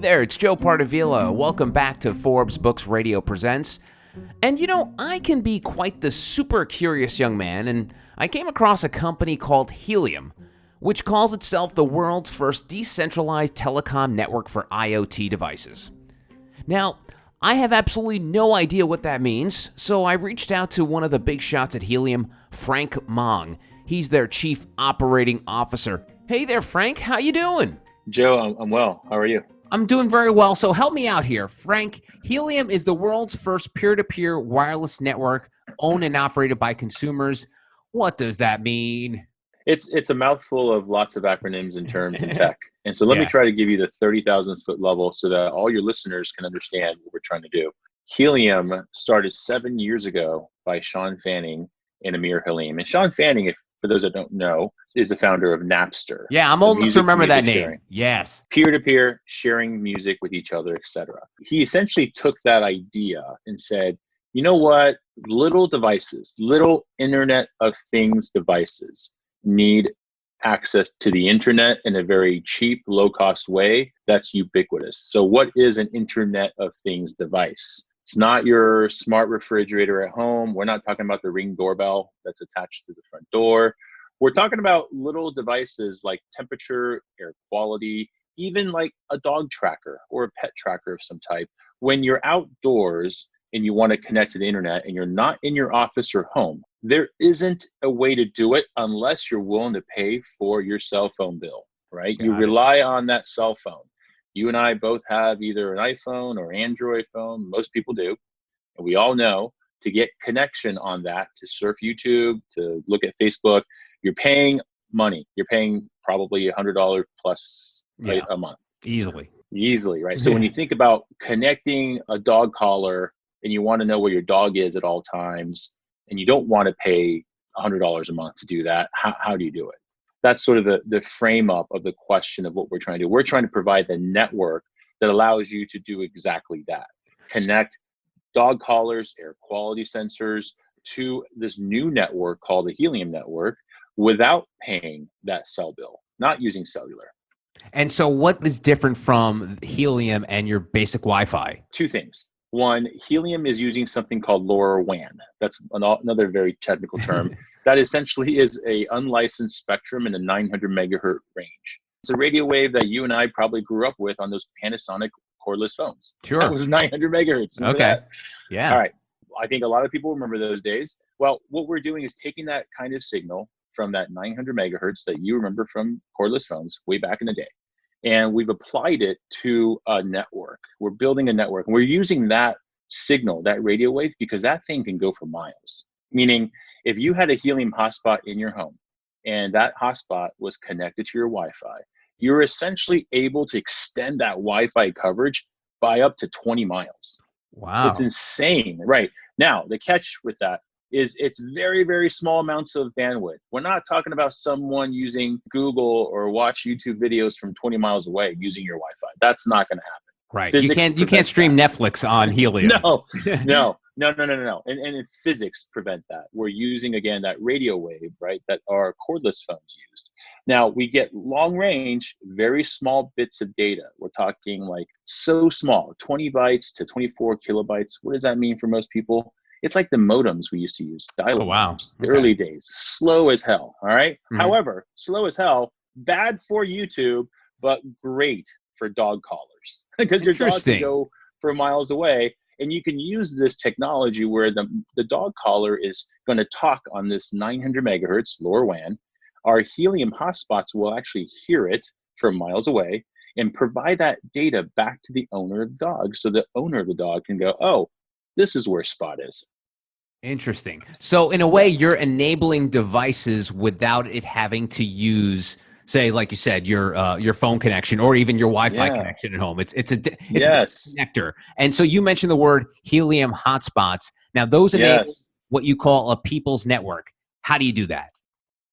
there, it's Joe Partavilla. Welcome back to Forbes Books Radio Presents. And I can be quite the super curious young man, and I came across a company called Helium, which calls itself the world's first decentralized telecom network for IoT devices. Now, I have absolutely no idea what that means, so I reached out to one of the big shots at Helium, Frank Mong. He's their chief operating officer. Hey there, Frank. How you doing? Joe, I'm well. How are you? I'm doing very well, so help me out here. Frank, Helium is the world's first peer-to-peer wireless network owned and operated by consumers. What does that mean? It's a mouthful of lots of acronyms and terms in tech. And so let me try to give you the 30,000 foot level so that all your listeners can understand what we're trying to do. Helium started 7 years ago by Sean Fanning and Amir Halim. And Sean Fanning, for those that don't know, is the founder of Napster. Yeah, I'm old enough to remember that name. Sharing. Yes. Peer-to-peer, sharing music with each other, etc. He essentially took that idea and said, you know what? Little devices, little Internet of Things devices need access to the internet in a very cheap, low-cost way that's ubiquitous. So what is an Internet of Things device? It's not your smart refrigerator at home. We're not talking about the Ring doorbell that's attached to the front door. We're talking about little devices like temperature, air quality, even like a dog tracker or a pet tracker of some type. When you're outdoors and you want to connect to the internet and you're not in your office or home, there isn't a way to do it unless you're willing to pay for your cell phone bill, right? You rely on that cell phone. You and I both have either an iPhone or Android phone. Most people do. And we all know to get connection on that, to surf YouTube, to look at Facebook, you're paying money. You're paying probably $100 plus a month. Easily, right? So when you think about connecting a dog collar and you want to know where your dog is at all times, and you don't want to pay $100 a month to do that, how do you do it? That's sort of the frame up of the question of what we're trying to do. We're trying to provide the network that allows you to do exactly that. Connect dog collars, air quality sensors to this new network called the Helium network without paying that cell bill, not using cellular. And so what is different from Helium and your basic Wi-Fi? Two things. One, Helium is using something called LoRaWAN. That's another very technical term. That essentially is a unlicensed spectrum in the 900 megahertz range. It's a radio wave that you and I probably grew up with on those Panasonic cordless phones. Sure. That was 900 megahertz. Remember okay. That? Yeah. All right. I think a lot of people remember those days. Well, what we're doing is taking that kind of signal from that 900 megahertz that you remember from cordless phones way back in the day. And we've applied it to a network. We're building a network. And we're using that signal, that radio wave, because that thing can go for miles. Meaning, if you had a Helium hotspot in your home and that hotspot was connected to your Wi-Fi, you're essentially able to extend that Wi-Fi coverage by up to 20 miles. Wow. It's insane. Right. Now, the catch with that is it's very, very small amounts of bandwidth. We're not talking about someone using Google or watch YouTube videos from 20 miles away using your Wi-Fi. That's not going to happen. Right. You can't stream Netflix on Helium. No. And physics prevent that. We're using, again, that radio wave, right, that our cordless phones used. Now, we get long range, very small bits of data. We're talking like so small, 20 bytes to 24 kilobytes. What does that mean for most people? It's like the modems we used to use, dial-up modems, the early days, slow as hell, all right? Mm-hmm. However, slow as hell, bad for YouTube, but great for dog collars because your dog can go for miles away, and you can use this technology where the dog collar is going to talk on this 900 megahertz LoRaWAN. Our Helium hotspots will actually hear it from miles away and provide that data back to the owner of the dog, so the owner of the dog can go, oh, this is where Spot is. Interesting. So in a way, you're enabling devices without it having to use, say, like you said, your phone connection or even your Wi-Fi connection at home. It's a connector. And so you mentioned the word Helium hotspots. Now those enable what you call a people's network. How do you do that?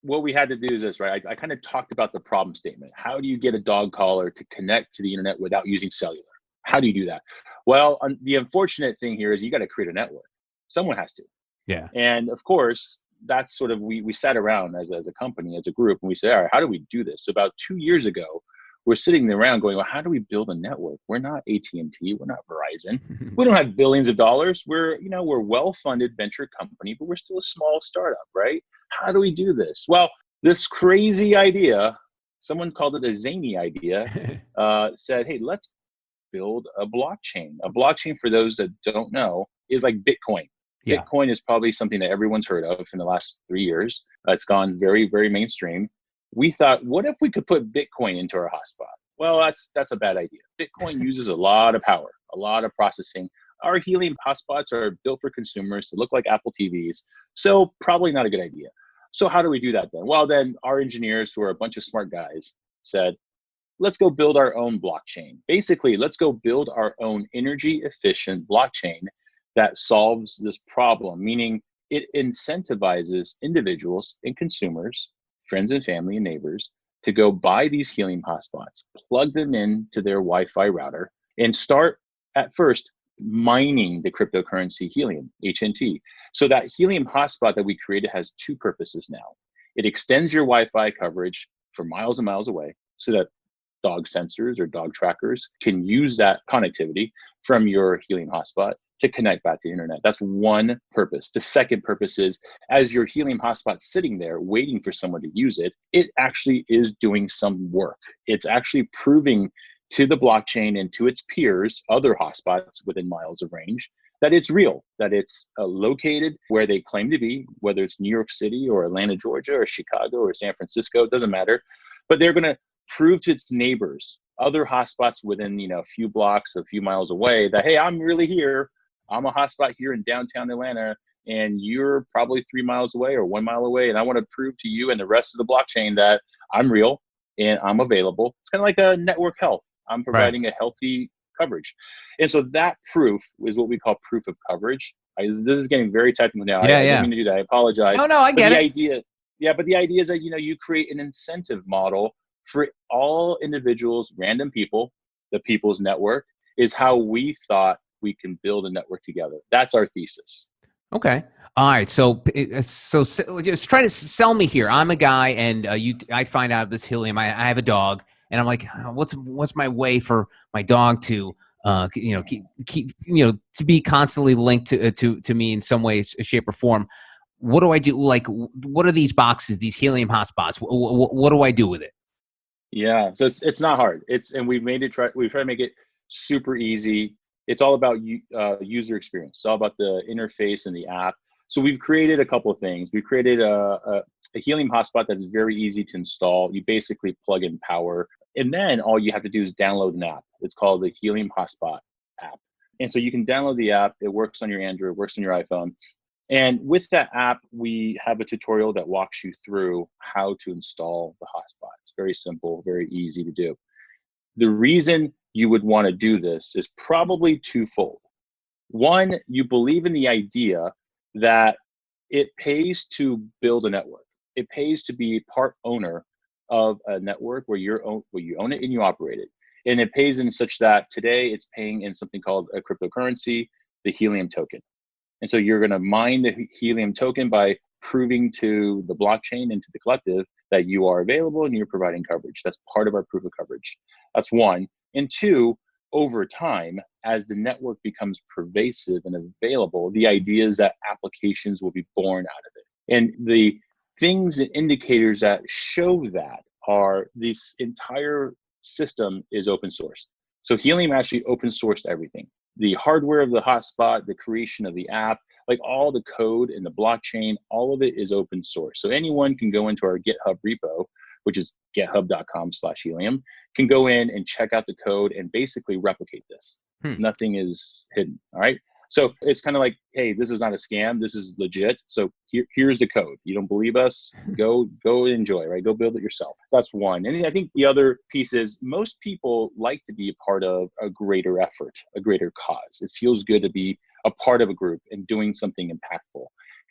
What we had to do is this, right? I kind of talked about the problem statement. How do you get a dog collar to connect to the internet without using cellular? How do you do that? Well, the unfortunate thing here is you got to create a network. Someone has to. Yeah. And of course, that's sort of, we sat around as a company, as a group, and we said, all right, how do we do this? So about 2 years ago, we're sitting around going, well, how do we build a network? We're not AT&T, we're not Verizon. We don't have billions of dollars. We're well-funded venture company, but we're still a small startup, right? How do we do this? Well, this crazy idea, someone called it a zany idea, said, hey, let's build a blockchain. A blockchain, for those that don't know, is like Bitcoin. Yeah. Bitcoin is probably something that everyone's heard of in the last 3 years. It's gone very, very mainstream. We thought, what if we could put Bitcoin into our hotspot? Well, that's a bad idea. Bitcoin uses a lot of power, a lot of processing. Our Helium hotspots are built for consumers to look like Apple TVs, so probably not a good idea. So how do we do that then? Well, then our engineers, who are a bunch of smart guys, said, let's go build our own blockchain. Basically, let's go build our own energy efficient blockchain that solves this problem, meaning it incentivizes individuals and consumers, friends and family and neighbors, to go buy these Helium hotspots, plug them into their Wi-Fi router, and start at first mining the cryptocurrency Helium, HNT. So that Helium hotspot that we created has two purposes now. It extends your Wi-Fi coverage for miles and miles away so that dog sensors or dog trackers can use that connectivity from your Helium hotspot to connect back to the internet. That's one purpose. The second purpose is, as your Helium hotspot sitting there waiting for someone to use it, it actually is doing some work. It's actually proving to the blockchain and to its peers, other hotspots within miles of range, that it's real, that it's located where they claim to be, whether it's New York City or Atlanta, Georgia, or Chicago or San Francisco, it doesn't matter. But they're going to prove to its neighbors, other hotspots within a few blocks, a few miles away, that, hey, I'm really here. I'm a hotspot here in downtown Atlanta, and you're probably 3 miles away or 1 mile away. And I want to prove to you and the rest of the blockchain that I'm real and I'm available. It's kind of like a network health. I'm providing a healthy coverage. And so that proof is what we call proof of coverage. This is getting very technical now. I didn't mean to do that. I apologize. No, I get it. But the idea is that, you create an incentive model for all individuals, random people, the people's network is how we thought we can build a network together. That's our thesis. Okay. All right. So just try to sell me here. I'm a guy, and I find out this Helium. I have a dog, and I'm like, what's my way for my dog to keep to be constantly linked to me in some way, shape, or form? What do I do? Like, what are these boxes? These Helium hotspots? What do I do with it? Yeah, so it's not hard. We've tried to make it super easy. It's all about user experience. It's all about the interface and the app. So we've created a couple of things. We created a Helium hotspot that's very easy to install. You basically plug in power, and then all you have to do is download an app. It's called the Helium Hotspot app. And so you can download the app. It works on your Android, works on your iPhone. And with that app, we have a tutorial that walks you through how to install the hotspot. It's very simple, very easy to do. The reason you would want to do this is probably twofold. One, you believe in the idea that it pays to build a network. It pays to be part owner of a network where you own it and you operate it. And it pays in such that today it's paying in something called a cryptocurrency, the Helium token. And so you're going to mine the Helium token by proving to the blockchain and to the collective that you are available and you're providing coverage. That's part of our proof of coverage. That's one. And two, over time, as the network becomes pervasive and available, the idea is that applications will be born out of it. And the things and indicators that show that are this entire system is open sourced. So Helium actually open sourced everything. The hardware of the hotspot, the creation of the app, like all the code in the blockchain, all of it is open source. So anyone can go into our GitHub repo, which is github.com/Helium, can go in and check out the code and basically replicate this. Nothing is hidden, all right? So it's kind of like, hey, this is not a scam. This is legit. So here's the code. You don't believe us? Go enjoy, right? Go build it yourself. That's one. And I think the other piece is most people like to be a part of a greater effort, a greater cause. It feels good to be a part of a group and doing something impactful.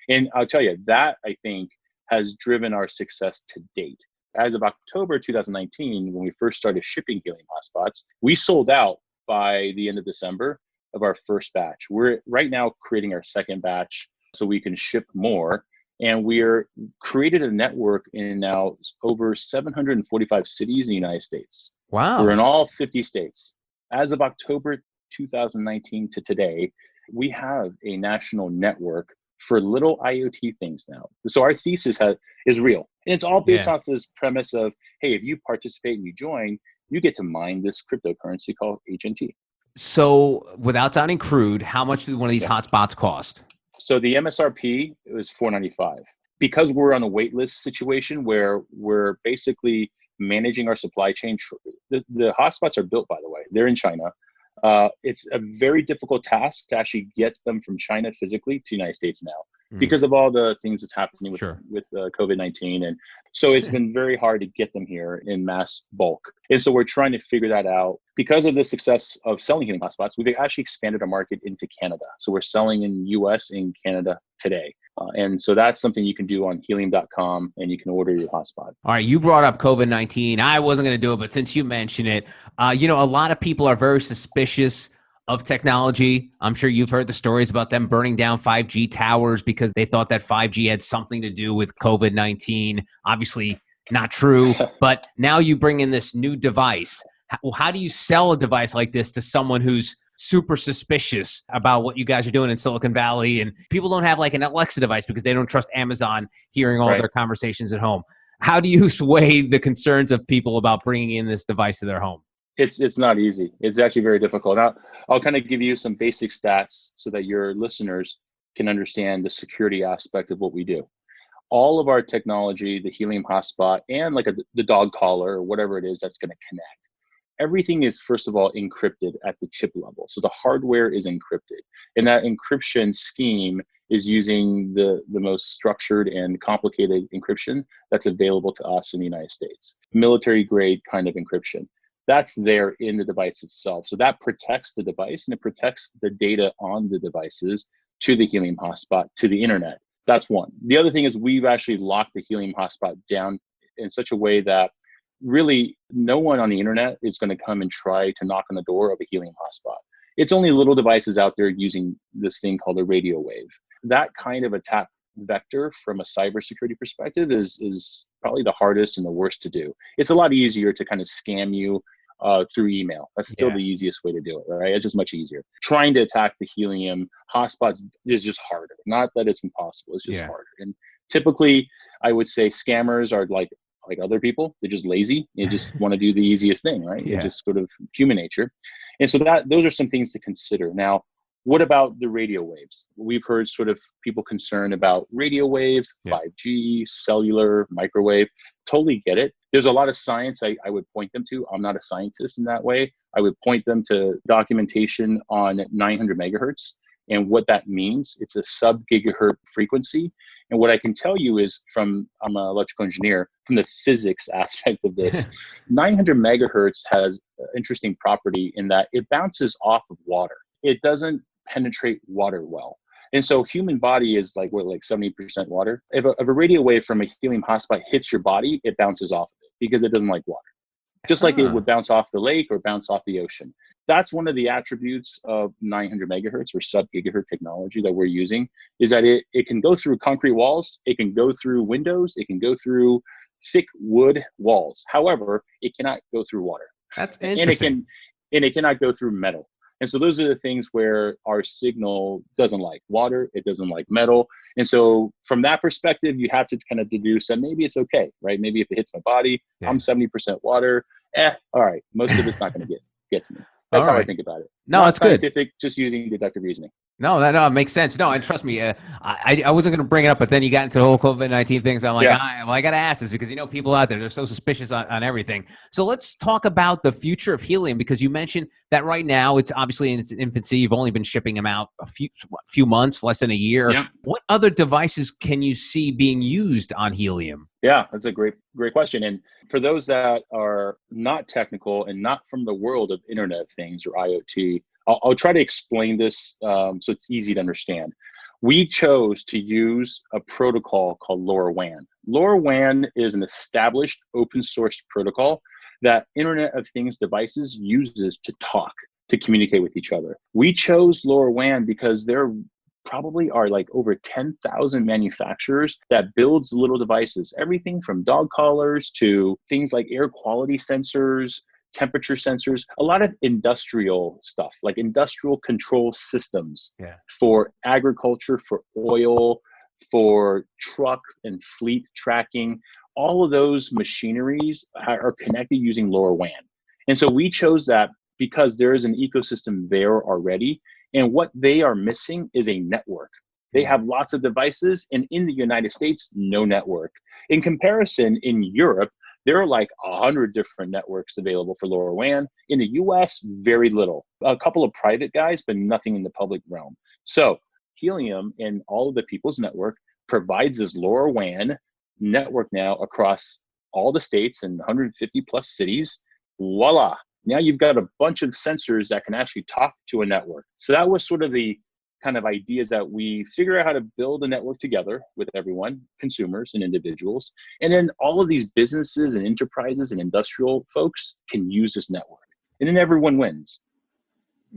And I'll tell you, that I think has driven our success to date. As of October 2019, when we first started shipping Helium hotspots, we sold out by the end of December of our first batch. We're right now creating our second batch so we can ship more. And we're created a network in now over 745 cities in the United States. We're in Wow. all 50 states. As of October 2019 to today, we have a national network for little IoT things now. So our thesis is real. And it's all based Yeah. off this premise of, hey, if you participate and you join, you get to mine this cryptocurrency called HNT. So, without sounding crude, how much do one of these Yeah. hotspots cost? So the MSRP was $495. Because we're on a wait list situation where we're basically managing our supply chain. The hotspots are built, by the way, they're in China. It's a very difficult task to actually get them from China physically to the United States now Hmm. because of all the things that's happening with Sure. COVID-19. And so it's been very hard to get them here in mass bulk. And so we're trying to figure that out. Because of the success of selling helium hotspots, we've actually expanded our market into Canada. So we're selling in US and Canada today. And so that's something you can do on helium.com, and you can order your hotspot. All right, you brought up COVID-19. I wasn't going to do it, but since you mention it, a lot of people are very suspicious of technology. I'm sure you've heard the stories about them burning down 5G towers because they thought that 5G had something to do with COVID-19. Obviously, not true. But now you bring in this new device. How do you sell a device like this to someone who's super suspicious about what you guys are doing in Silicon Valley? And people don't have like an Alexa device because they don't trust Amazon hearing all Right. their conversations at home. How do you sway the concerns of people about bringing in this device to their home? It's not easy. It's actually very difficult. Now, I'll kind of give you some basic stats so that your listeners can understand the security aspect of what we do. All of our technology, the Helium Hotspot, and like the dog collar or whatever it is that's going to connect, everything is first of all encrypted at the chip level. So the hardware is encrypted, and that encryption scheme is using the most structured and complicated encryption that's available to us in the United States, military grade kind of encryption. That's there in the device itself. So that protects the device and it protects the data on the devices to the Helium Hotspot, to the internet. That's one. The other thing is we've actually locked the Helium Hotspot down in such a way that really no one on the internet is going to come and try to knock on the door of a Helium Hotspot. It's only little devices out there using this thing called a radio wave. That kind of attack vector from a cybersecurity perspective is probably the hardest and the worst to do. It's a lot easier to kind of scam you through email. That's still Yeah. the easiest way to do it, right? It's just much easier. Trying to attack the Helium hotspots is just harder. Not that it's impossible, it's just Yeah. harder. And typically, I would say scammers are like other people. They're just lazy. They just want to do the easiest thing, right? It's Yeah. just sort of human nature. And so those are some things to consider. Now, what about the radio waves? We've heard sort of people concerned about radio waves, Yeah. 5G, cellular, microwave. Totally get it. There's a lot of science I would point them to. I'm not a scientist in that way. I would point them to documentation on 900 megahertz and what that means. It's a sub gigahertz frequency. And what I can tell you is I'm an electrical engineer, from the physics aspect of this, 900 megahertz has an interesting property in that it bounces off of water. It doesn't penetrate water well. And so human body is like 70% water. If a radio wave from a helium hotspot hits your body, it bounces off of it because it doesn't like water. Just like it would bounce off the lake or bounce off the ocean. That's one of the attributes of 900 megahertz or sub gigahertz technology that we're using, is that it can go through concrete walls, it can go through windows, it can go through thick wood walls. However, it cannot go through water. That's And interesting. it cannot go through metal. And so those are the things where our signal doesn't like water, it doesn't like metal. And so from that perspective, you have to kind of deduce that maybe it's okay, right? Maybe if it hits my body, Yeah. I'm 70% water. All right, most of it's not going to get to me. That's All how I right. think about it. No, Not that's good. scientific, just using deductive reasoning. No, it makes sense. No, and trust me, I wasn't going to bring it up, but then you got into the whole COVID-19 thing. So I'm like, Yeah. I got to ask this because, people out there, they're so suspicious on everything. So let's talk about the future of helium, because you mentioned that right now it's obviously in its infancy. You've only been shipping them out a few months, less than a year. Yeah. What other devices can you see being used on helium? Yeah, that's a great question. And for those that are not technical and not from the world of Internet of Things or IoT, I'll try to explain this so it's easy to understand. We chose to use a protocol called LoRaWAN. LoRaWAN is an established open source protocol that Internet of Things devices uses to talk, to communicate with each other. We chose LoRaWAN because there probably are like over 10,000 manufacturers that builds little devices, everything from dog collars to things like air quality sensors temperature sensors, a lot of industrial stuff, like industrial control systems for agriculture, for oil, for truck and fleet tracking. All of those machineries are connected using LoRaWAN. And so we chose that because there is an ecosystem there already. And what they are missing is a network. They have lots of devices, and in the United States, no network. In comparison, in Europe, there are like 100 different networks available for LoRaWAN. In the US, very little. A couple of private guys, but nothing in the public realm. So Helium and all of the People's Network provides this LoRaWAN network now across all the states and 150 plus cities. Voila. Now you've got a bunch of sensors that can actually talk to a network. So that was sort of the kind of ideas that we figure out how to build a network together with everyone, consumers and individuals. And then all of these businesses and enterprises and industrial folks can use this network. And then everyone wins.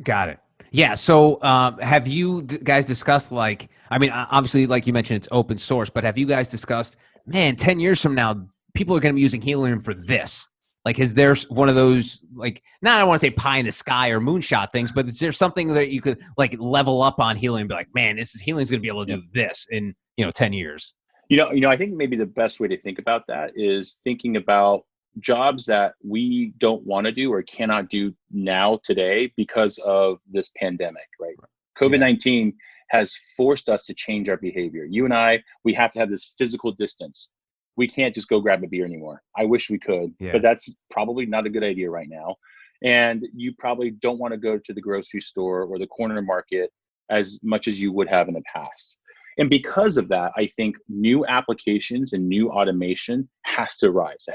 Got it. Yeah. So have you guys discussed, like, I mean, obviously, like you mentioned, it's open source, but have you guys discussed, man, 10 years from now, people are going to be using Helium for this? Like, is there one of those, like, I don't want to say pie in the sky or moonshot things, but is there something that you could like level up on Helium and be like, man, Helium's going to be able to do this in, 10 years? I think maybe the best way to think about that is thinking about jobs that we don't want to do or cannot do now today because of this pandemic, right? COVID-19 has forced us to change our behavior. You and I, we have to have this physical distance. We can't just go grab a beer anymore. I wish we could, but that's probably not a good idea right now. And you probably don't want to go to the grocery store or the corner market as much as you would have in the past. And because of that, I think new applications and new automation has to rise.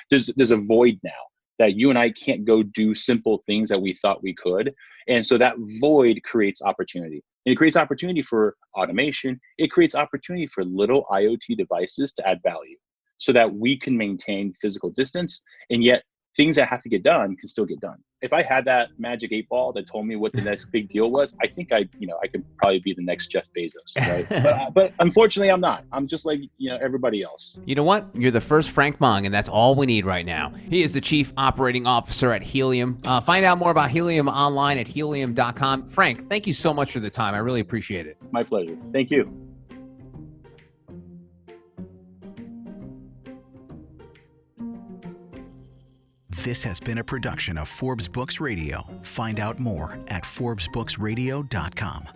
There's a void now that you and I can't go do simple things that we thought we could. And so that void creates opportunity. And it creates opportunity for automation. It creates opportunity for little IoT devices to add value so that we can maintain physical distance, and yet things that have to get done can still get done. If I had that magic 8-ball that told me what the next big deal was, I think I could probably be the next Jeff Bezos, right? but unfortunately, I'm not. I'm just like everybody else. You know what? You're the first Frank Mong, and that's all we need right now. He is the Chief Operating Officer at Helium. Find out more about Helium online at helium.com. Frank, thank you so much for the time. I really appreciate it. My pleasure. Thank you. This has been a production of Forbes Books Radio. Find out more at forbesbooksradio.com.